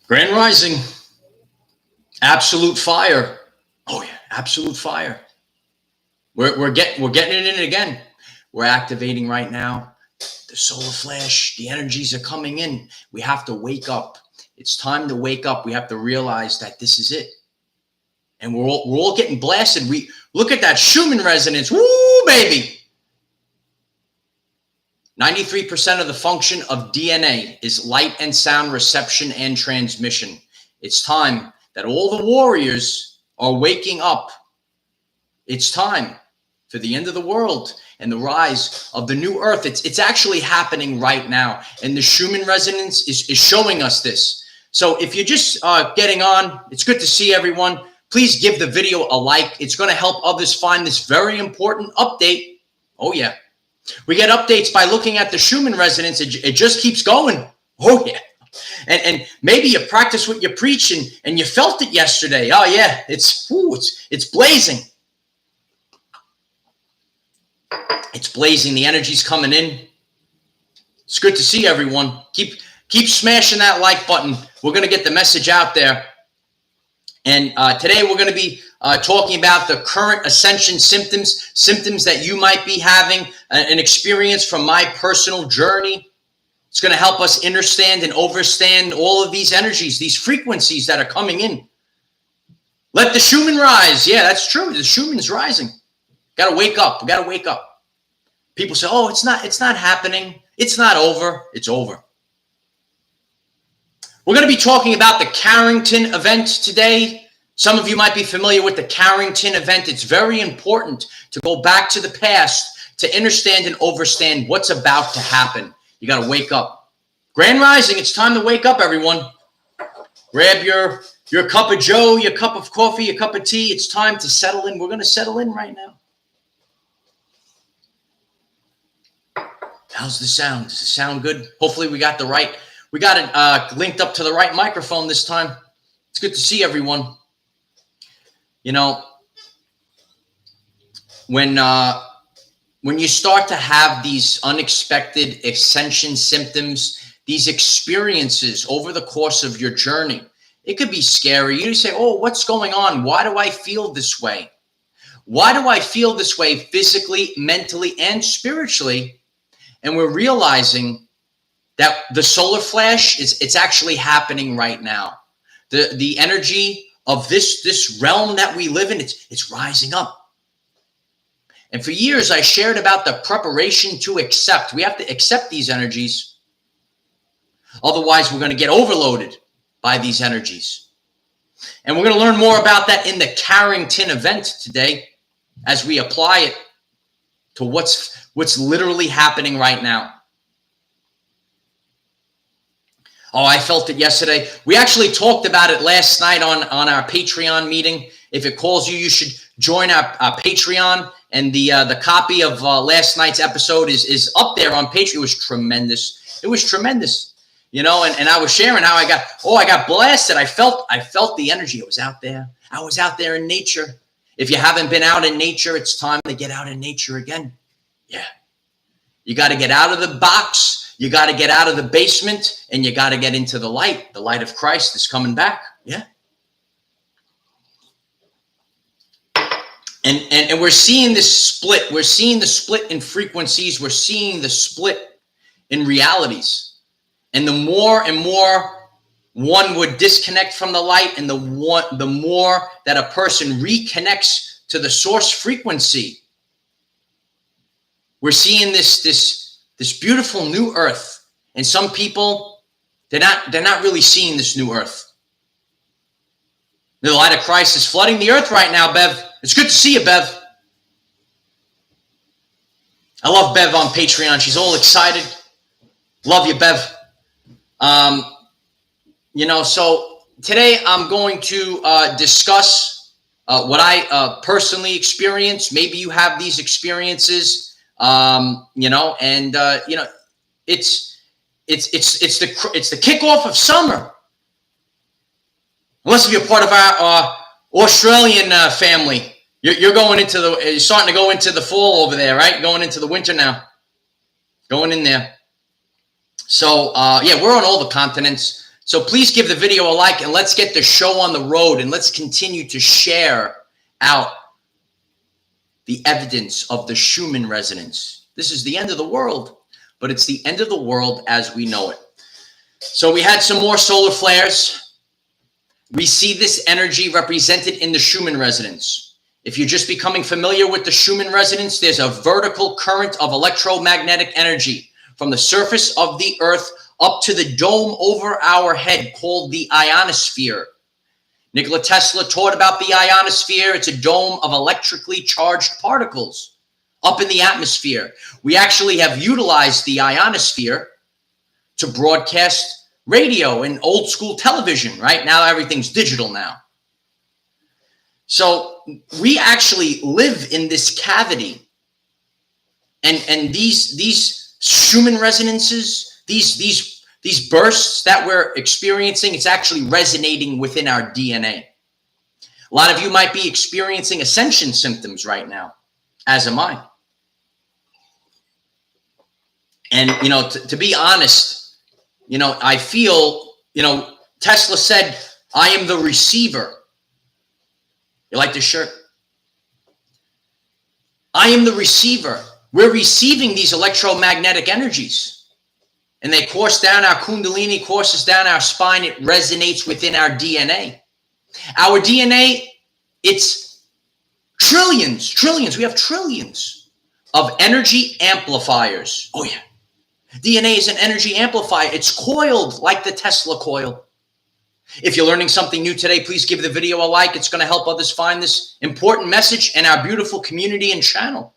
Grand Rising, absolute fire. Oh yeah, absolute fire. We're getting it in again. We're activating right now. The solar flash, the energies are coming in. We have to wake up. It's time to wake up. We have to realize that this is it. And we're all getting blasted. We look at that Schumann resonance. Woo, baby. 93% of the function of DNA is light and sound reception and transmission. It's time that all the warriors are waking up. It's time for the end of the world and the rise of the new earth. It's actually happening right now. And the Schumann resonance is showing us this. So if you're just getting on, it's good to see everyone. Please give the video a like. It's going to help others find this very important update. Oh, yeah. We get updates by looking at the Schumann resonance. It just keeps going. Oh, yeah. And maybe you practice what you preach and you felt it yesterday. Oh, yeah. It's blazing. It's blazing. The energy's coming in. It's good to see everyone. Keep smashing that like button. We're going to get the message out there. And today we're going to be talking about the current ascension symptoms that you might be having, an experience from my personal journey. It's going to help us understand and overstand all of these energies, these frequencies that are coming in. Let the Schumann rise. Yeah, that's true. The Schumann's rising. Got to wake up. We got to wake up. People say, "Oh, it's not happening. It's not over." It's over. We're going to be talking about the Carrington event today. Some of you might be familiar with the Carrington event. It's very important to go back to the past to understand and overstand what's about to happen. You got to wake up. Grand Rising, it's time to wake up, everyone. Grab your cup of joe, your cup of coffee, your cup of tea. It's time to settle in. We're going to settle in right now. How's the sound? Does it sound good? Hopefully we got it linked up to the right microphone this time. It's good to see everyone. You know, when you start to have these unexpected ascension symptoms, these experiences over the course of your journey, it could be scary. You say, "Oh, what's going on? Why do I feel this way? Why do I feel this way physically, mentally, and spiritually?" And we're realizing that the solar flash it's actually happening right now. The energy of this realm that we live in, it's rising up. And for years, I shared about the preparation to accept. We have to accept these energies. Otherwise, we're going to get overloaded by these energies. And we're going to learn more about that in the Carrington event today as we apply it to what's literally happening right now. Oh, I felt it yesterday. We actually talked about it last night on our Patreon meeting. If it calls you, you should join our Patreon. And the copy of last night's episode is up there on Patreon. It was tremendous. It was tremendous. You know, and I was sharing how I got blasted. I felt the energy. It was out there. I was out there in nature. If you haven't been out in nature, it's time to get out in nature again. Yeah. You got to get out of the box. You got to get out of the basement, and you got to get into the light. The light of Christ is coming back. Yeah. And we're seeing this split. We're seeing the split in frequencies. We're seeing the split in realities. And the more and more one would disconnect from the light, and the more that a person reconnects to the source frequency, we're seeing this beautiful new earth. And some people, they're not really seeing this new earth. The light of Christ is flooding the earth right now, Bev. It's good to see you, Bev. I love Bev on Patreon. She's all excited. Love you, Bev. So today I'm going to discuss what I personally experienced. Maybe you have these experiences. It's the kickoff of summer. Unless you're part of our Australian family, you're starting to go into the fall over there, right? Going into the winter now, going in there. So we're on all the continents. So please give the video a like, and let's get the show on the road, and let's continue to share out the evidence of the Schumann resonance. This is the end of the world, but it's the end of the world as we know it. So we had some more solar flares. We see this energy represented in the Schumann resonance. If you're just becoming familiar with the Schumann resonance, there's a vertical current of electromagnetic energy from the surface of the earth up to the dome over our head called the ionosphere. Nikola Tesla taught about the ionosphere. It's a dome of electrically charged particles up in the atmosphere. We actually have utilized the ionosphere to broadcast radio and old school television. Right now, everything's digital now. So we actually live in this cavity, and these Schumann resonances, these bursts that we're experiencing, it's actually resonating within our DNA. A lot of you might be experiencing ascension symptoms right now, as am I. And, you know, to be honest, you know, I feel, you know, Tesla said, I am the receiver. You like this shirt? I am the receiver. We're receiving these electromagnetic energies, and they course down our kundalini, courses down our spine. It resonates within our DNA. Our DNA, it's trillions. We have trillions of energy amplifiers. Oh yeah. DNA is an energy amplifier. It's coiled like the Tesla coil. If you're learning something new today, please give the video a like. It's going to help others find this important message in our beautiful community and channel.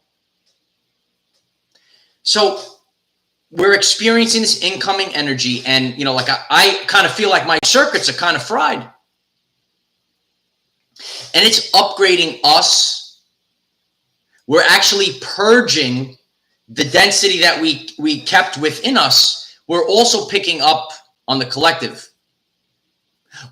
So we're experiencing this incoming energy, and, you know, like I kind of feel like my circuits are kind of fried. And it's upgrading us. We're actually purging the density that we kept within us. We're also picking up on the collective.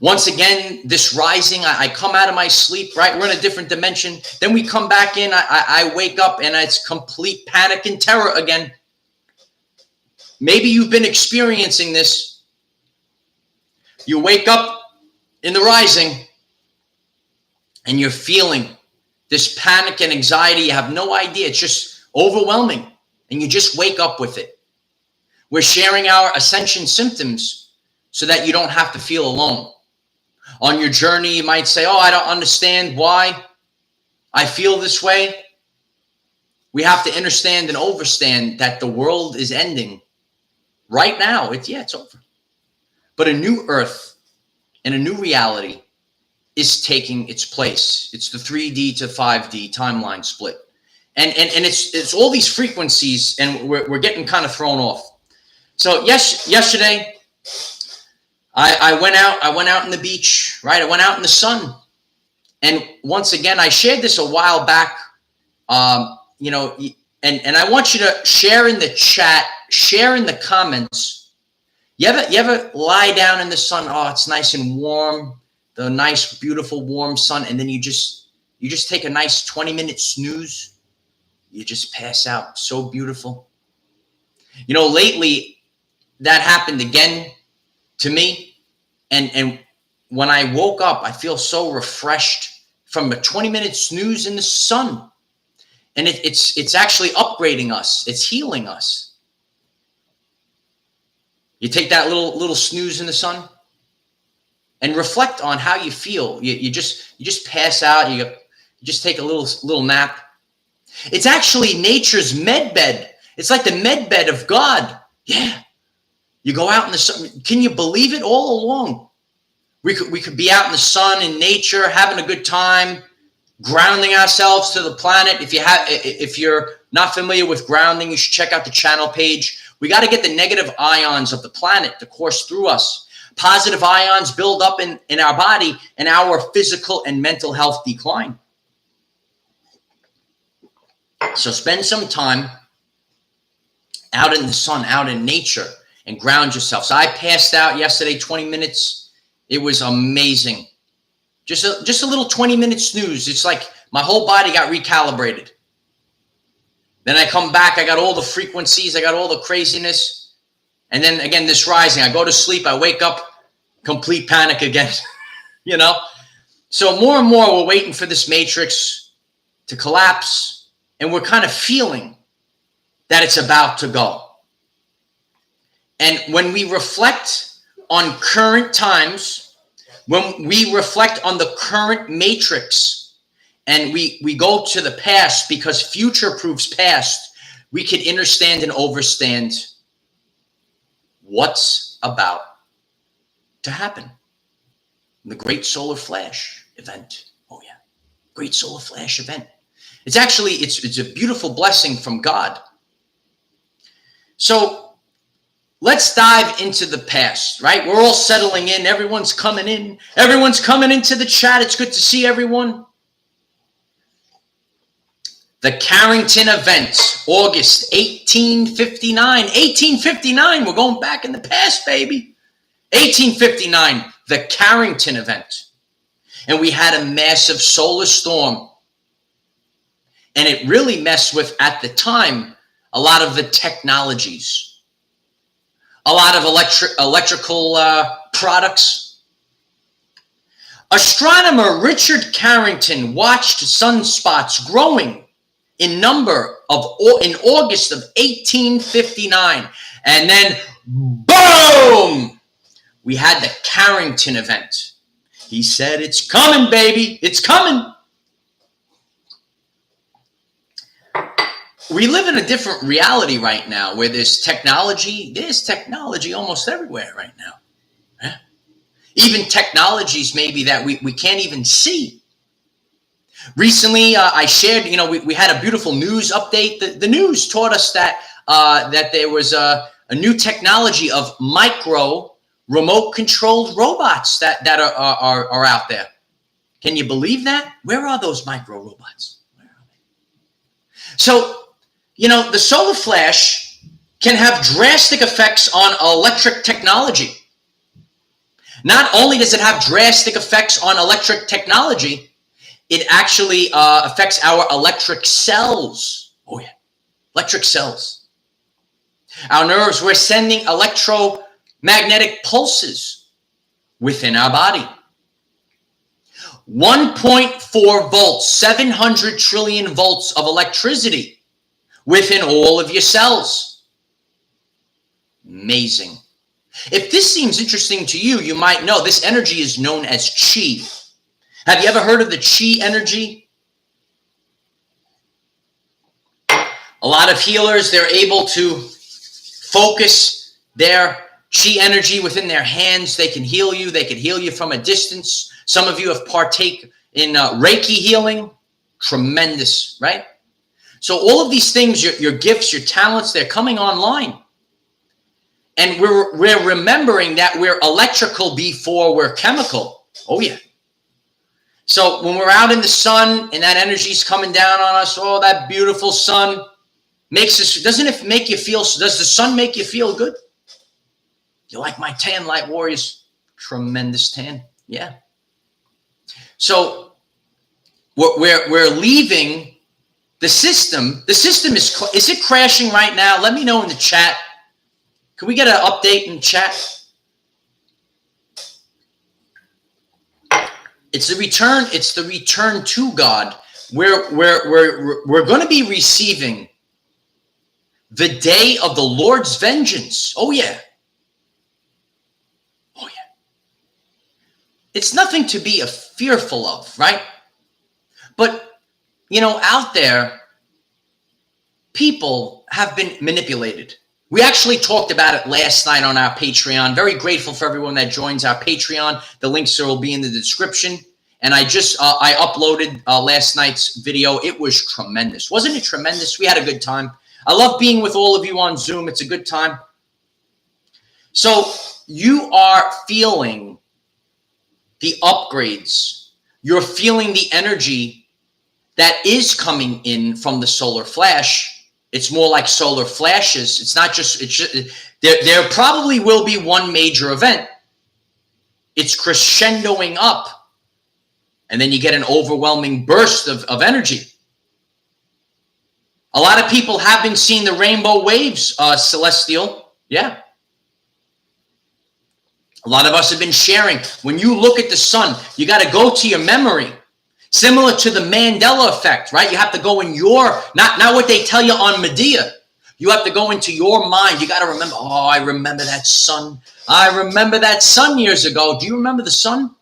Once again, this rising, I come out of my sleep, right? We're in a different dimension. Then we come back in. I wake up, and it's complete panic and terror again. Maybe you've been experiencing this. You wake up in the rising, and you're feeling this panic and anxiety. You have no idea. It's just overwhelming, and you just wake up with it. We're sharing our ascension symptoms so that you don't have to feel alone. On your journey, you might say, oh, I don't understand why I feel this way. We have to understand and overstand that the world is ending right now. It's over. But a new earth and a new reality is taking its place. It's the 3D to 5D timeline split. And it's all these frequencies, and we're getting kind of thrown off. So yesterday, I went out on the beach, right? I went out in the sun. And once again, I shared this a while back, you know, and I want you to share in the chat, share in the comments. You ever lie down in the sun? Oh, it's nice and warm, the nice, beautiful, warm sun. And then you just take a nice 20-minute snooze. You just pass out. So beautiful. You know, lately that happened again to me. And when I woke up, I feel so refreshed from a 20-minute snooze in the sun. And it's actually upgrading us. It's healing us. You take that little snooze in the sun and reflect on how you feel. You just pass out. You just take a little nap. It's actually nature's med bed. It's like the med bed of God. Yeah. You go out in the sun. Can you believe it? All along, we could be out in the sun, in nature, having a good time, grounding ourselves to the planet. If you're not familiar with grounding, you should check out the channel page. We got to get the negative ions of the planet to course through us. Positive ions build up in our body, and our physical and mental health decline. So spend some time out in the sun, out in nature, and ground yourself. So I passed out yesterday, 20 minutes. It was amazing. Just a little 20-minute snooze. It's like my whole body got recalibrated. Then I come back. I got all the frequencies. I got all the craziness. And then again, this rising. I go to sleep. I wake up. complete panic again, you know? So more and more, we're waiting for this matrix to collapse, and we're kind of feeling that it's about to go. And when we reflect on current times, when we reflect on the current matrix, and we go to the past, because future proves past, we can understand and understand what's about to happen. The Great Solar Flash event. Oh yeah, Great Solar Flash event. It's actually, it's a beautiful blessing from God. So let's dive into the past, right? We're all settling in. Everyone's coming in. Everyone's coming into the chat. It's good to see everyone. The Carrington event, August 1859. 1859, we're going back in the past, baby. 1859, the Carrington event. And we had a massive solar storm. And it really messed with, at the time, a lot of the technologies. A lot of electrical products. Astronomer Richard Carrington watched sunspots growing in number in August of 1859. And then, boom! We had the Carrington event. He said, it's coming, baby. It's coming. We live in a different reality right now where there's technology. There's technology almost everywhere right now. Yeah. Even technologies maybe that we can't even see. Recently, I shared, we had a beautiful news update. The news taught us that that there was a new technology of micro remote-controlled robots that are out there. Can you believe that? Where are those micro robots? Where are they? So, the solar flash can have drastic effects on electric technology. Not only does it have drastic effects on electric technology, it actually affects our electric cells. Oh, yeah. Electric cells. Our nerves, we're sending electromagnetic pulses within our body. 1.4 volts, 700 trillion volts of electricity within all of your cells. Amazing. If this seems interesting to you, you might know this energy is known as chi. Have you ever heard of the chi energy? A lot of healers, they're able to focus their chi energy within their hands. They can heal you. They can heal you from a distance. Some of you have partaken in Reiki healing. Tremendous, right? So all of these things, your gifts, your talents, they're coming online. And we're remembering that we're electrical before we're chemical. Oh, yeah. So when we're out in the sun and that energy's coming down on us, oh, that beautiful sun makes us, doesn't it make you feel, does the sun make you feel good? You like my tan, Light Warriors? Tremendous tan. Yeah. So we're leaving the system. The system is it crashing right now? Let me know in the chat. Can we get an update in chat? It's the return. It's the return to God. We're going to be receiving the day of the Lord's vengeance. Oh yeah. Oh yeah. It's nothing to be fearful of, right? But out there, people have been manipulated. We actually talked about it last night on our Patreon. Very grateful for everyone that joins our Patreon. The links will be in the description. And I uploaded last night's video. It was tremendous. Wasn't it tremendous? We had a good time. I love being with all of you on Zoom. It's a good time. So you are feeling the upgrades. You're feeling the energy that is coming in from the solar flash. It's more like solar flashes. It's not just, there probably will be one major event. It's crescendoing up. And then you get an overwhelming burst of energy. A lot of people have been seeing the rainbow waves, Celestial. Yeah. A lot of us have been sharing. When you look at the sun, you got to go to your memory. Similar to the Mandela effect, right? You have to go in your, not what they tell you on Medea. You have to go into your mind. You got to remember, oh, I remember that sun. I remember that sun years ago. Do you remember the sun?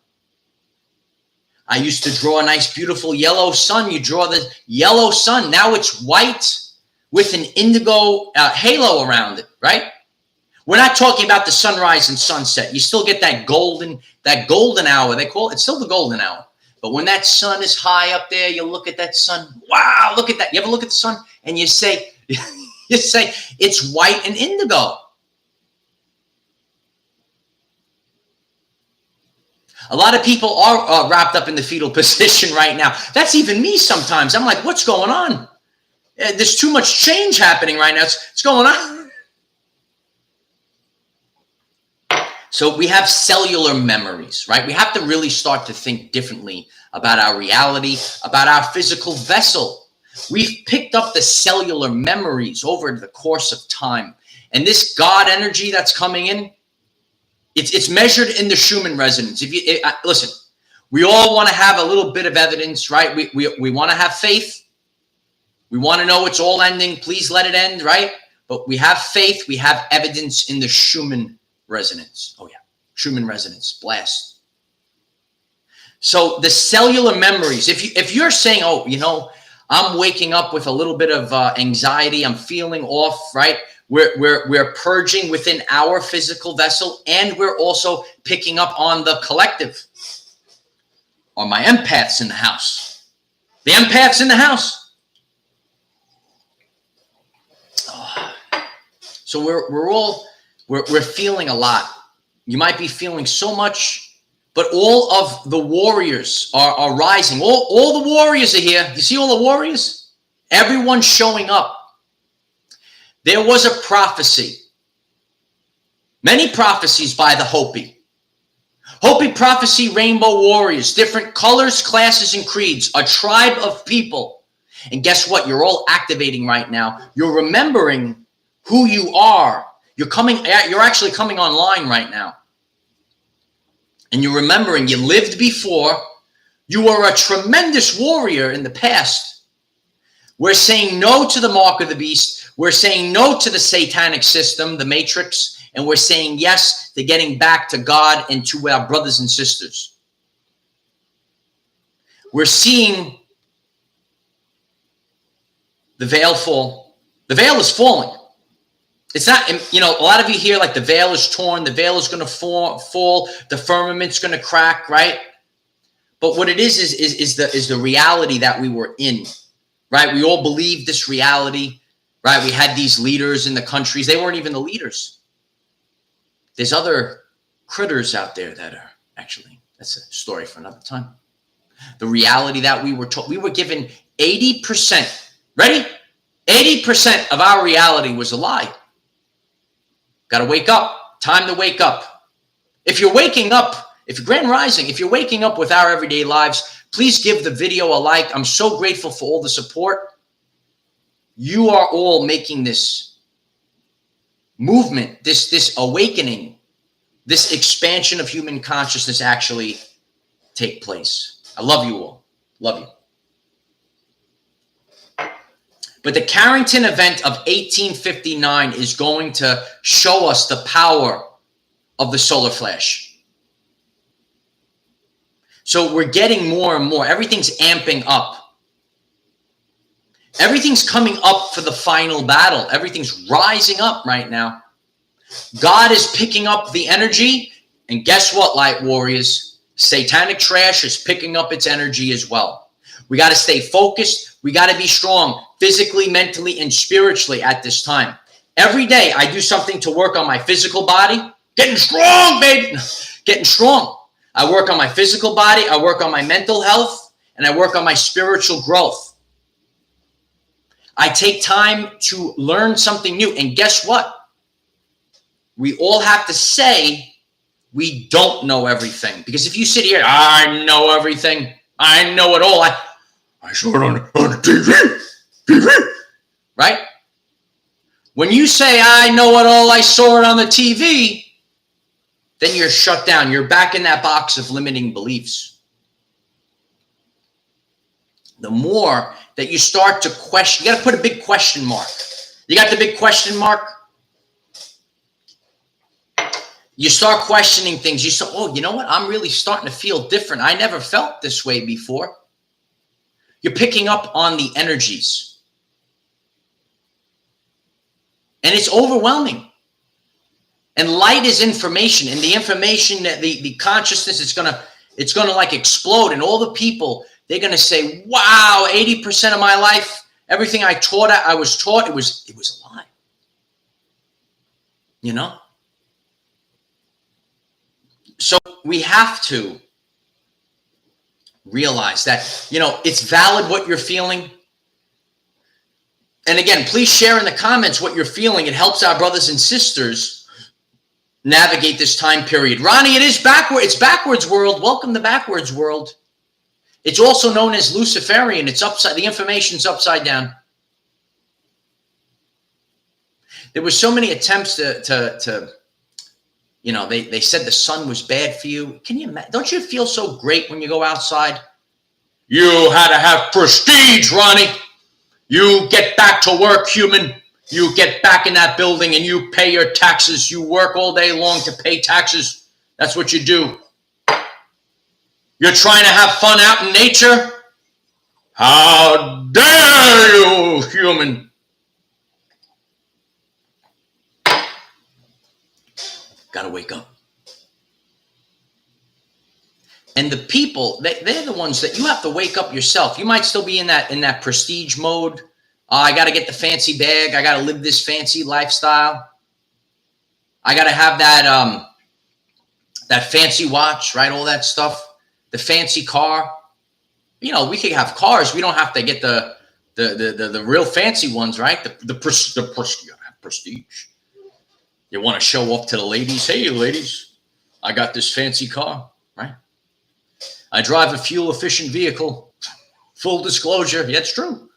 I used to draw a nice, beautiful yellow sun. You draw the yellow sun. Now it's white with an indigo halo around it, right? We're not talking about the sunrise and sunset. You still get that golden hour. They call it, it's still the golden hour. But when that sun is high up there, you look at that sun. Wow, look at that. You ever look at the sun and you say, it's white and indigo. A lot of people are wrapped up in the fetal position right now. That's even me sometimes. I'm like, what's going on? There's too much change happening right now. What's going on? So we have cellular memories, right? We have to really start to think differently about our reality, about our physical vessel. We've picked up the cellular memories over the course of time. And this God energy that's coming in, it's measured in the Schumann resonance. Listen, we all want to have a little bit of evidence, right? We want to have faith. We want to know it's all ending. Please let it end, right? But we have faith. We have evidence in the Schumann resonance. Oh yeah, Schumann resonance, blast. So the cellular memories, if you're saying, oh, you know, I'm waking up with a little bit of anxiety, I'm feeling off, right? We're purging within our physical vessel, and we're also picking up on the collective. Are my empaths in the house? The empaths in the house. Oh. So we're feeling a lot. You might be feeling so much, but all of the warriors are rising. All the warriors are here. You see all the warriors? Everyone's showing up. There was a prophecy. Many prophecies by the Hopi. Hopi prophecy, rainbow warriors, different colors, classes, and creeds, a tribe of people. And guess what? You're all activating right now. You're remembering who you are. You're actually coming online right now. And you're remembering you lived before. You were a tremendous warrior in the past. We're saying no to the mark of the beast. We're saying no to the satanic system, the matrix. And we're saying yes to getting back to God and to our brothers and sisters. We're seeing the veil fall. The veil is falling. It's not, you know, a lot of you hear like the veil is torn, the veil is going to fall, the firmament's going to crack, right? But what it is the reality that we were in, right? We all believed this reality, right? We had these leaders in the countries. They weren't even the leaders. There's other critters out there that are actually, that's a story for another time. The reality that we were told, we were given 80%, ready? 80% of our reality was a lie. Got to wake up. Time to wake up. If you're waking up, if you're Grand Rising, if you're waking up with our everyday lives, please give the video a like. I'm so grateful for all the support. You are all making this movement, this awakening, this expansion of human consciousness actually take place. I love you all. Love you. But the Carrington event of 1859 is going to show us the power of the solar flash. So we're getting more and more. Everything's amping up. Everything's coming up for the final battle. Everything's rising up right now. God is picking up the energy. And guess what, light warriors? Satanic trash is picking up its energy as well. We got to stay focused. We got to be strong physically, mentally, and spiritually at this time. Every day I do something to work on my physical body. Getting strong, baby. Getting strong. I work on my physical body. I work on my mental health. And I work on my spiritual growth. I take time to learn something new. And guess what? We all have to say we don't know everything. Because if you sit here, I know everything. I know it all. I saw it on TV. Right? When you say, I know it all, I saw it on the TV, then you're shut down. You're back in that box of limiting beliefs. The more that you start to question, you got to put a big question mark. You got the big question mark? You start questioning things. You say, oh, you know what? I'm really starting to feel different. I never felt this way before. You're picking up on the energies. And it's overwhelming. And light is information. And the information, that the consciousness, it's gonna like explode. And all the people, they're gonna say, wow, 80% of my life, everything I was taught, it was a lie. You know? So we have to realize that, you know, it's valid what you're feeling. And again, please share in the comments what you're feeling. It helps our brothers and sisters navigate this time period. Ronnie, it is backward. It's backwards world. Welcome to backwards world. It's also known as Luciferian. It's upside. The information's upside down. There were so many attempts to you know, they said the sun was bad for you. Can you imagine? Don't you feel so great when you go outside? You had to have prestige, Ronnie. You get back to work, human. You get back in that building and you pay your taxes. You work all day long to pay taxes. That's what you do. You're trying to have fun out in nature? How dare you, human? Got to wake up. And the people, they're the ones that you have to wake up yourself. You might still be in that prestige mode. I got to get the fancy bag. I got to live this fancy lifestyle. I got to have that fancy watch, right? All that stuff. The fancy car. You know, we could have cars. We don't have to get the real fancy ones, right? The prestige. You want to show off to the ladies. Hey, ladies, I got this fancy car, right? I drive a fuel-efficient vehicle. Full disclosure, yeah, it's true.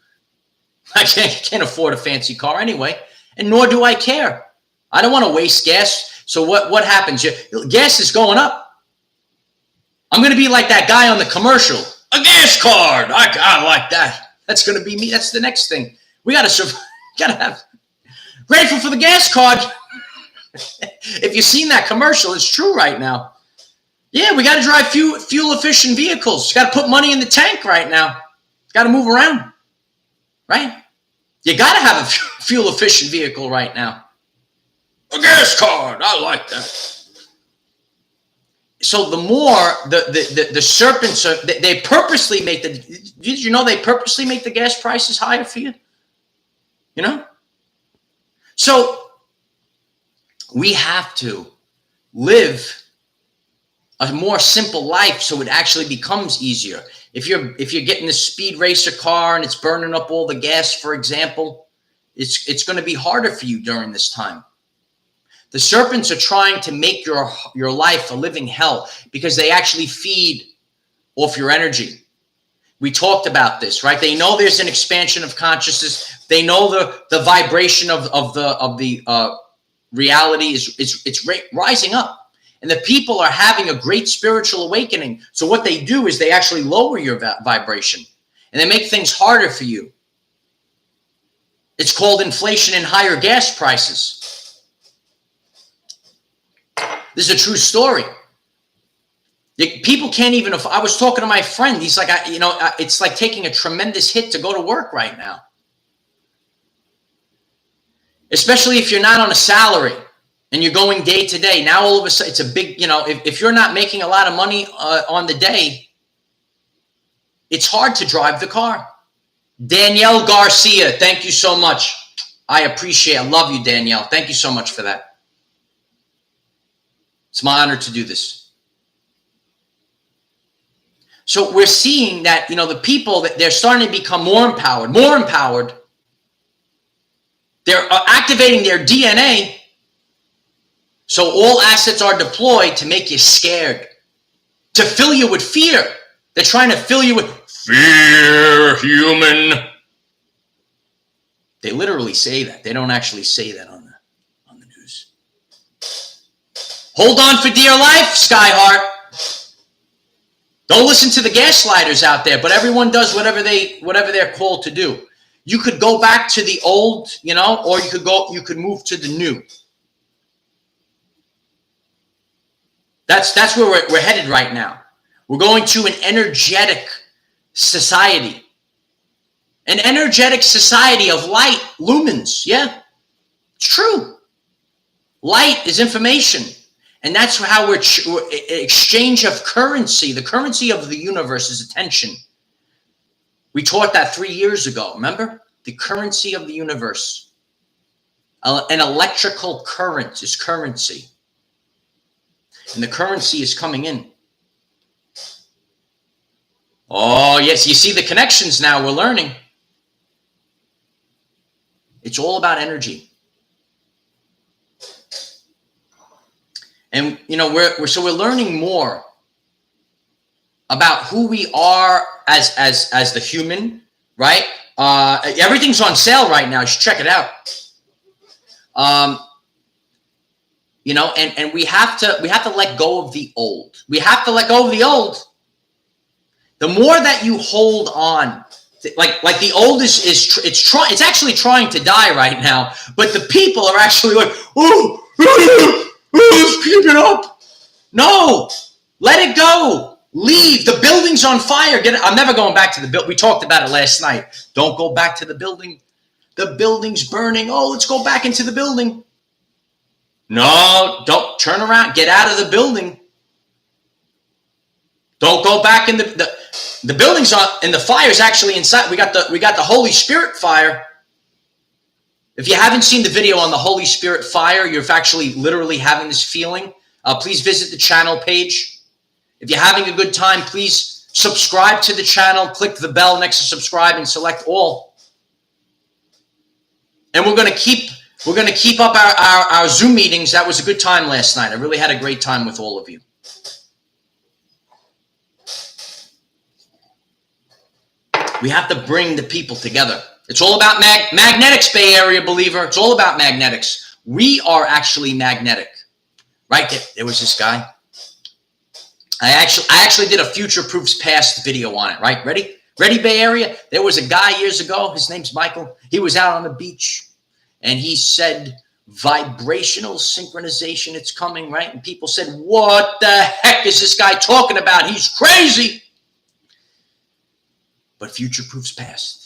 I can't afford a fancy car anyway, and nor do I care. I don't want to waste gas. So what happens? Gas is going up. I'm going to be like that guy on the commercial. A gas card. I like that. That's going to be me. That's the next thing. We got to survive. Got to have. Grateful for the gas card. If you've seen that commercial, it's true right now. Yeah, we got to drive fuel-efficient vehicles. Got to put money in the tank right now. Got to move around, right? You got to have a fuel-efficient vehicle right now. A gas card. I like that. So the more the serpents are, they purposely make did you know they purposely make the gas prices higher for you? You know? So we have to live a more simple life so it actually becomes easier. If you're getting a speed racer car and it's burning up all the gas, for example, it's going to be harder for you during this time. The serpents are trying to make your life a living hell because they actually feed off your energy. We talked about this, right? They know there's an expansion of consciousness. They know the vibration of the reality is rising up, and the people are having a great spiritual awakening. So what they do is they actually lower your vibration, and they make things harder for you. It's called inflation and higher gas prices. This is a true story. People can't even. I was talking to my friend. He's like, it's like taking a tremendous hit to go to work right now. Especially if you're not on a salary and you're going day to day. Now, all of a sudden, it's a big, if you're not making a lot of money on the day, it's hard to drive the car. Danielle Garcia, thank you so much. I love you, Danielle. Thank you so much for that. It's my honor to do this. So we're seeing that, the people, that they're starting to become more empowered. They're activating their DNA. So all assets are deployed to make you scared, to fill you with fear. They're trying to fill you with fear, human. They literally say that. They don't actually say that on the news. Hold on for dear life, Skyheart. Don't listen to the gaslighters out there, but everyone does whatever they're called to do. You could go back to the old, or you could move to the new. That's where we're headed right now. We're going to an energetic society. An energetic society of light, lumens. Yeah, it's true. Light is information. And that's how we're exchange of currency. The currency of the universe is attention. We taught that 3 years ago. Remember? The currency of the universe. An electrical current is currency. And the currency is coming in. Oh, yes. You see the connections now. We're learning. It's all about energy. And, we're learning more about who we are as the human, right? Everything's on sale right now. You should check it out. And we have to let go of the old. We have to let go of the old. The more that you hold on, like the old it's actually trying to die right now, but the people are actually like, it's keeping up. No, let it go. Leave. The building's on fire. I'm never going back to the building. We talked about it last night. Don't go back to the building. The building's burning. Oh, let's go back into the building. No, don't turn around. Get out of the building. Don't go back in the building's on, and the fire's actually inside. We got the Holy Spirit fire. If you haven't seen the video on the Holy Spirit fire, you're actually literally having this feeling. Please visit the channel page. If you're having a good time, please subscribe to the channel. Click the bell next to subscribe and select all. And we're going to keep up our Zoom meetings. That was a good time last night. I really had a great time with all of you. We have to bring the people together. It's all about magnetics, Bay Area believer. It's all about magnetics. We are actually magnetic. Right? There was this guy. I actually did a Future Proofs Past video on it, right? Ready? Ready, Bay Area? There was a guy years ago. His name's Michael. He was out on the beach, and he said, vibrational synchronization, it's coming, right? And people said, what the heck is this guy talking about? He's crazy. But Future Proofs Past.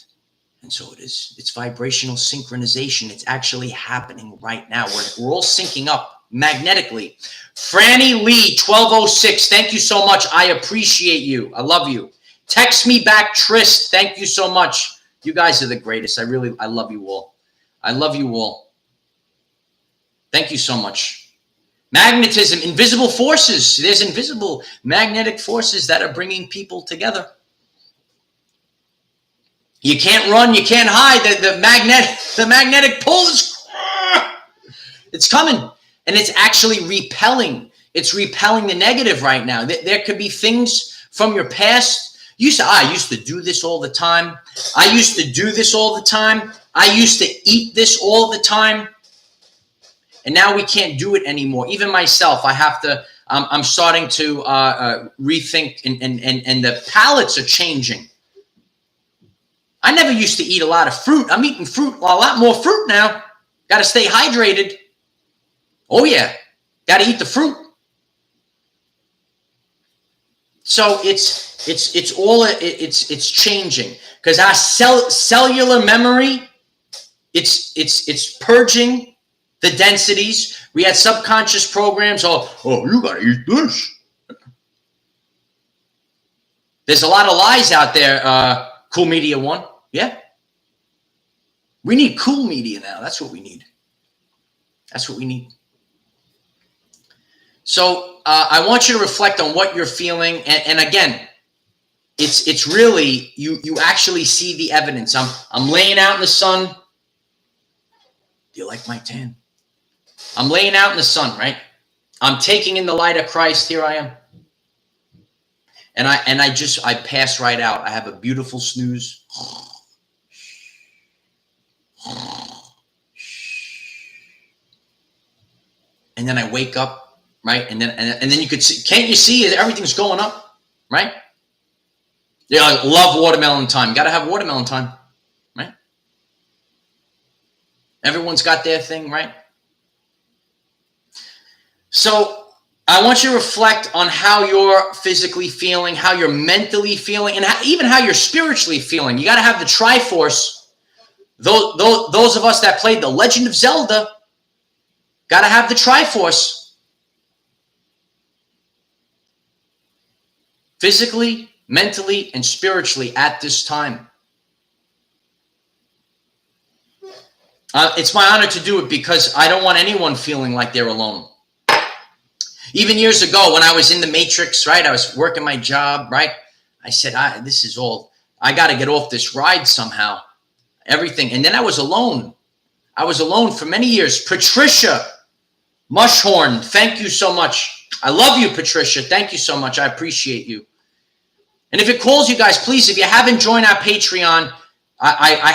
And so it is. It's vibrational synchronization. It's actually happening right now. We're all syncing up magnetically. Franny Lee, 1206. Thank you so much. I appreciate you. I love you. Text me back, Trist. Thank you so much. You guys are the greatest. I love you all. I love you all. Thank you so much. Magnetism, invisible forces. There's invisible magnetic forces that are bringing people together. You can't run, you can't hide. The magnetic pull is, it's coming, and it's actually repelling. It's repelling the negative right now. There could be things from your past. I used to do this all the time. I used to do this all the time. I used to eat this all the time. And now we can't do it anymore. Even myself, I'm starting to rethink, and the palates are changing. I never used to eat a lot of fruit. I'm eating fruit, a lot more fruit now. Got to stay hydrated. Oh yeah, got to eat the fruit. So it's changing, because our cellular memory, it's purging the densities. We had subconscious programs. Oh, you got to eat this. There's a lot of lies out there. Cool Media One. Yeah. We need cool media now. That's what we need. That's what we need. So I want you to reflect on what you're feeling. And again, it's really, you actually see the evidence. I'm laying out in the sun. Do you like my tan? I'm laying out in the sun, right? I'm taking in the light of Christ. Here I am. And I pass right out. I have a beautiful snooze. And then I wake up right? And then you could see, can't you see everything's going up, right? Yeah, I love watermelon time. Got to have watermelon time, right? Everyone's got their thing, right? So I want you to reflect on how you're physically feeling, how you're mentally feeling, and even how you're spiritually feeling. You got to have the Triforce. Those of us that played The Legend of Zelda got to have the Triforce. Physically, mentally, and spiritually at this time. It's my honor to do it because I don't want anyone feeling like they're alone. Even years ago when I was in the Matrix, right? I was working my job, right? I said, I got to get off this ride somehow. Everything. And then I was alone. I was alone for many years. Patricia Mushhorn, thank you so much. I love you, Patricia. Thank you so much. I appreciate you. And if it calls you guys, please, if you haven't joined our Patreon, I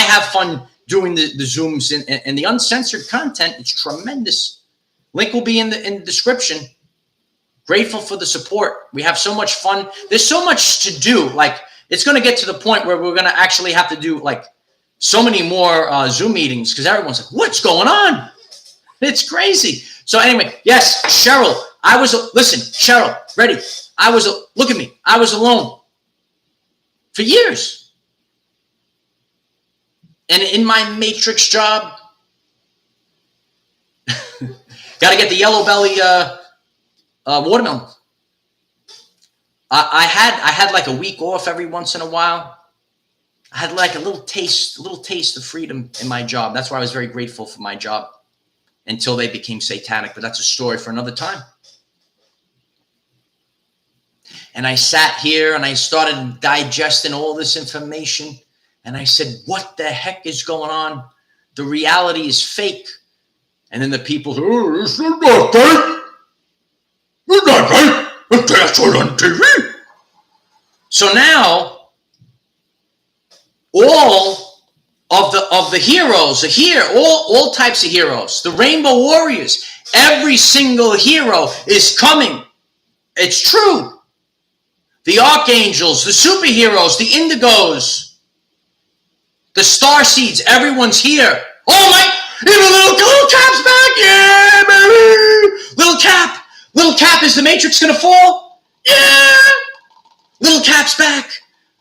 have fun doing the Zooms and the uncensored content. It's tremendous. Link will be in the description. Grateful for the support. We have so much fun. There's so much to do. Like, it's going to get to the point where we're going to actually have to do like so many more Zoom meetings because everyone's like, what's going on? It's crazy. So anyway, yes, Cheryl, listen, Cheryl, ready. Look at me. I was alone for years. And in my Matrix job, got to get the yellow belly watermelon. I had like a week off every once in a while. I had like a little taste of freedom in my job. That's why I was very grateful for my job until they became satanic. But that's a story for another time. And I sat here and I started digesting all this information. And I said, what the heck is going on? The reality is fake. And then the people said, oh, it's not fake. It's not fake. That's what on TV. So now, all of the heroes are here. All types of heroes. The Rainbow Warriors. Every single hero is coming. It's true. The Archangels, the superheroes, the Indigos, the Starseeds, everyone's here. Oh my, even little Cap's back. Yeah, baby. Little Cap, is the Matrix going to fall? Yeah. Little Cap's back.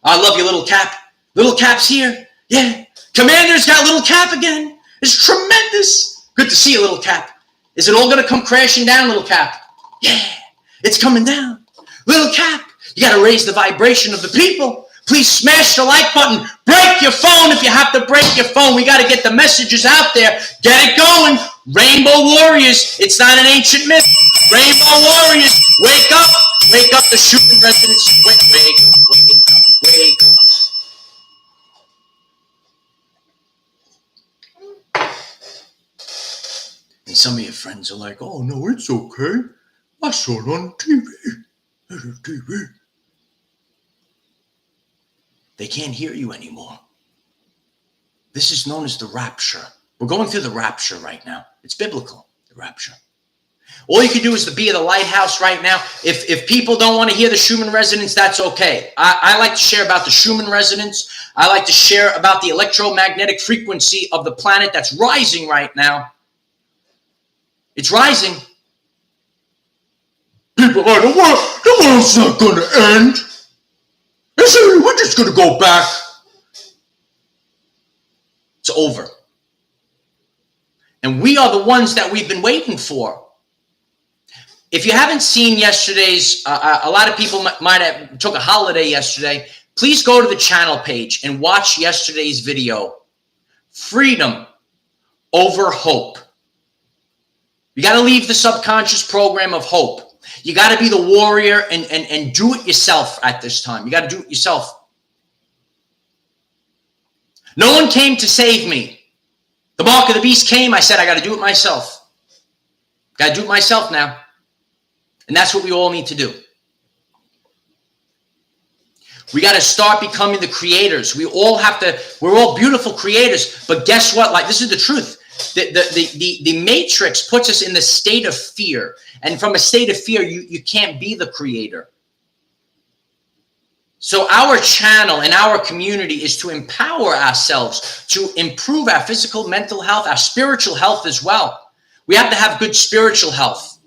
I love you, Little Cap. Little Cap's here. Yeah. Commander's got Little Cap again. It's tremendous. Good to see you, Little Cap. Is it all going to come crashing down, Little Cap? Yeah. It's coming down. Little Cap. You got to raise the vibration of the people. Please smash the like button. Break your phone if you have to break your phone. We got to get the messages out there. Get it going. Rainbow Warriors. It's not an ancient myth. Rainbow Warriors. Wake up. Wake up the Schumann residents. Wake up. Wake up. And some of your friends are like, oh, no, it's okay. I saw it on TV. It's on TV. They can't hear you anymore. This is known as the rapture. We're going through the rapture right now. It's biblical, the rapture. All you can do is to be at the lighthouse right now. If people don't want to hear the Schumann resonance, that's okay. I like to share about the Schumann resonance. I like to share about the electromagnetic frequency of the planet that's rising right now. It's rising. People are like, the world's not going to end. We're just going to go back. It's over. And we are the ones that we've been waiting for. If you haven't seen yesterday's, a lot of people might have took a holiday yesterday. Please go to the channel page and watch yesterday's video. Freedom over hope. You got to leave the subconscious program of hope. You got to be the warrior and do it yourself at this time. You got to do it yourself. No one came to save me. The mark of the beast came. I said, I got to do it myself. Got to do it myself now. And that's what we all need to do. We got to start becoming the creators. We all have to, we're all beautiful creators. But guess what? Like, this is the truth. The matrix puts us in the state of fear. And from a state of fear, you can't be the creator. So our channel and our community is to empower ourselves, to improve our physical, mental health, our spiritual health as well. We have to have good spiritual health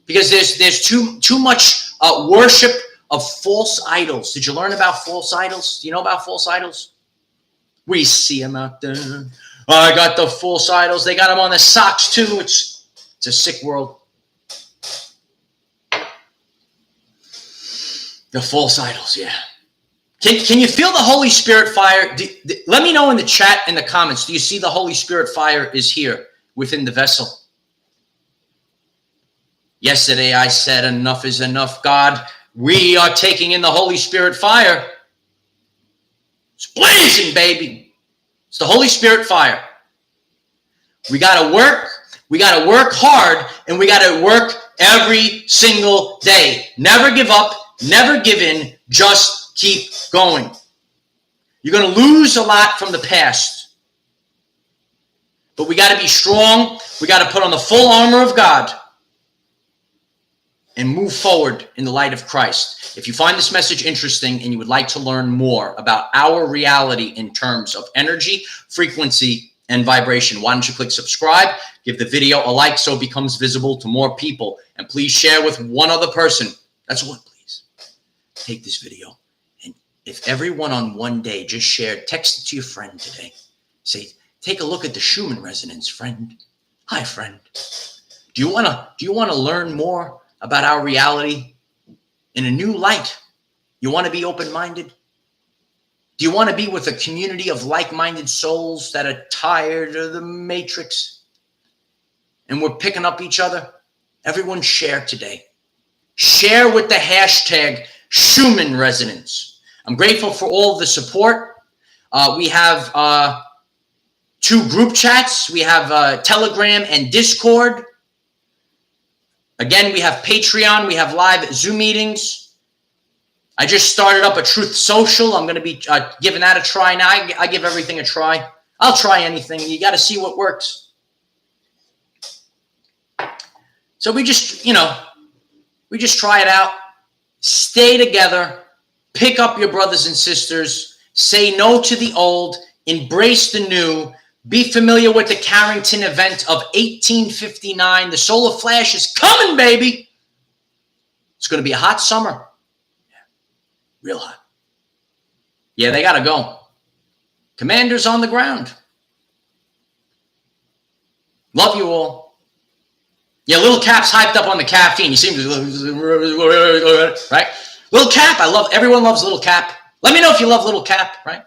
because there's too much worship of false idols. Did you learn about false idols? Do you know about false idols? We see them out there. Oh, I got the false idols. They got them on the socks too. It's a sick world. The false idols, yeah. Can you feel the Holy Spirit fire? Let me know in the chat, in the comments. Do you see the Holy Spirit fire is here within the vessel? Yesterday I said enough is enough, God. We are taking in the Holy Spirit fire. It's blazing, baby. It's the Holy Spirit fire. We got to work. We got to work hard, and we got to work every single day. Never give up. Never give in. Just keep going. You're going to lose a lot from the past. But we got to be strong. We got to put on the full armor of God and move forward in the light of Christ. If you find this message interesting and you would like to learn more about our reality in terms of energy, frequency, and vibration, why don't you click subscribe, give the video a like so it becomes visible to more people, and please share with one other person. That's all, please. Take this video, and if everyone on one day just shared, text it to your friend today. Say, take a look at the Schumann resonance, friend. Hi, friend. Do you want to learn more about our reality in a new light? You want to be open-minded? Do you want to be with a community of like-minded souls that are tired of the matrix and we're picking up each other? Everyone share today. Share with the hashtag Schumann resonance. I'm grateful for all of the support. We have 2 group chats. We have Telegram and Discord. Again, we have Patreon. We have live Zoom meetings. I just started up a Truth Social. I'm going to be giving that a try now. I give everything a try. I'll try anything. You got to see what works. So we just try it out. Stay together. Pick up your brothers and sisters. Say no to the old. Embrace the new. Be familiar with the Carrington event of 1859. The solar flash is coming, baby. It's going to be a hot summer. Yeah, real hot. Yeah, they got to go. Commander's on the ground. Love you all. Yeah, Little Cap's hyped up on the caffeine. You see him, right? Little Cap, everyone loves Little Cap. Let me know if you love Little Cap, right?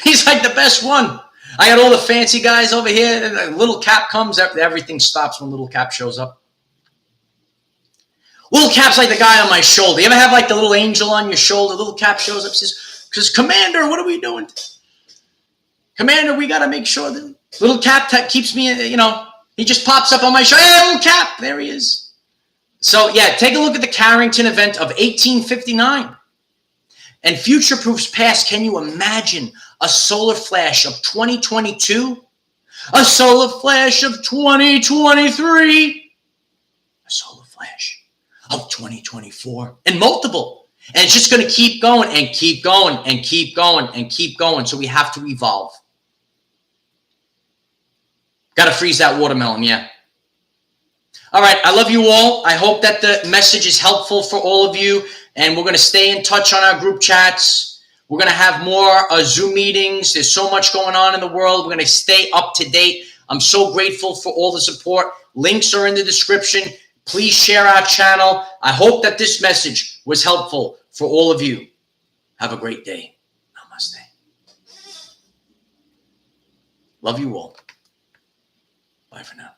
He's like the best one. I got all the fancy guys over here, and Little Cap comes, everything stops when Little Cap shows up. Little Cap's like the guy on my shoulder. You ever have like the little angel on your shoulder? Little Cap shows up and says, Commander, what are we doing? Commander, we got to make sure that Little Cap keeps me, he just pops up on my shoulder. Hey, Little Cap, there he is. So yeah, take a look at the Carrington event of 1859. And future proofs past. Can you imagine a solar flash of 2022? A solar flash of 2023? A solar flash of 2024? And multiple. And it's just going to keep going and keep going and keep going and keep going. So we have to evolve. Got to freeze that watermelon, yeah. All right, I love you all. I hope that the message is helpful for all of you. And we're going to stay in touch on our group chats. We're going to have more Zoom meetings. There's so much going on in the world. We're going to stay up to date. I'm so grateful for all the support. Links are in the description. Please share our channel. I hope that this message was helpful for all of you. Have a great day. Namaste. Love you all. Bye for now.